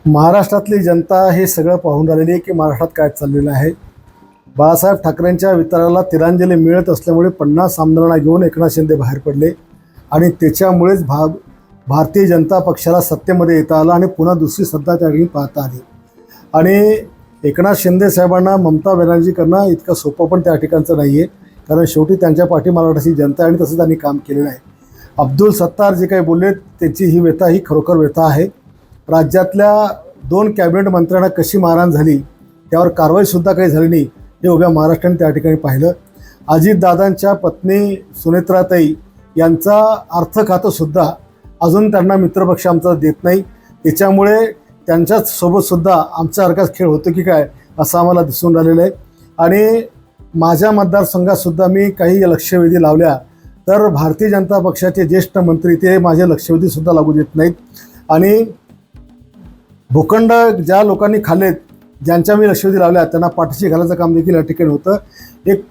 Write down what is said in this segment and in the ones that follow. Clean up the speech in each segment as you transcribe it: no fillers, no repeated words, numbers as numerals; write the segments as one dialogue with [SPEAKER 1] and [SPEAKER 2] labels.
[SPEAKER 1] महाराष्ट्रातली जनता हे सगळं पाहून राहिलेली आहे की महाराष्ट्रात काय चाललेलं आहे। बाळासाहेब ठाकरेंच्या विचाराला तिलांजली मिळत असल्यामुळे 50 आमदारांना घेऊन एकनाथ शिंदे बाहेर पडले आणि त्याच्यामुळेच भारतीय जनता पक्षाला सत्तेमध्ये येता आलं आणि पुन्हा दुसरी सत्ता त्या ठिकाणी पाहता आली। आणि एकनाथ शिंदे साहेबांना ममता बॅनर्जी करणं इतकं सोपं पण त्या ठिकाणचं नाही आहे, कारण शेवटी त्यांच्या पाठी महाराष्ट्राची जनता आणि तसं त्यांनी काम केलेलं आहे। अब्दुल सत्तार जे काही बोलले त्यांची ही व्यथा ही खरोखर व्यथा आहे। राज्यातल्या 2 कॅबिनेट मंत्र्यांना कशी मारहाण झाली त्यावर कारवाईसुद्धा काही झाली नाही हे उभ्या महाराष्ट्राने त्या ठिकाणी पाहिलं। अजितदादांच्या पत्नी सुनेत्राताई यांचा अर्थ खातंसुद्धा अजून त्यांना मित्रपक्ष आमचा देत नाही, त्याच्यामुळे त्यांच्यासोबतसुद्धा आमच्यासारखाच खेळ होतो की काय असं आम्हाला दिसून राहिलेलं आहे। आणि माझ्या मतदारसंघातसुद्धा मी काही लक्षवेधी लावल्या तर भारतीय जनता पक्षाचे ज्येष्ठ मंत्री ते माझे लक्षवेधीसुद्धा लागू देत नाहीत। आणि भूखंड ज्या लोकांनी खाल्लेत, ज्यांच्या मी लक्षवेधी लावल्या त्यांना पाठीशी घालायचं काम देखील या ठिकाणी होतं। एक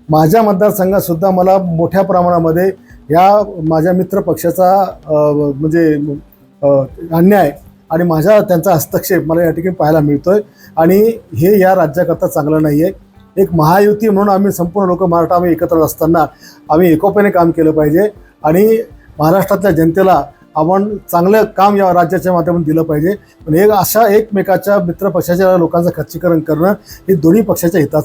[SPEAKER 1] माझ्या मतदारसंघातसुद्धा मला मोठ्या प्रमाणामध्ये या माझ्या मित्र पक्षाचा म्हणजे अन्याय आणि त्यांचा हस्तक्षेप मला या ठिकाणी पाहायला मिळतोय आणि हे या राज्याकरता चांगलं नाही आहे। एक महायुती म्हणून आम्ही संपूर्ण लोक मराठा आम्ही एकत्र असताना आम्ही एकोप्याने काम केलं पाहिजे आणि महाराष्ट्रातल्या जनतेला आपण चांगलं काम या राज्याच्या माध्यमातून दिलं पाहिजे। पण अशा एकमेकाच्या मित्रपक्षाच्या लोकांचं खच्चीकरण करणं हे दोन्ही पक्षाच्या हिताचं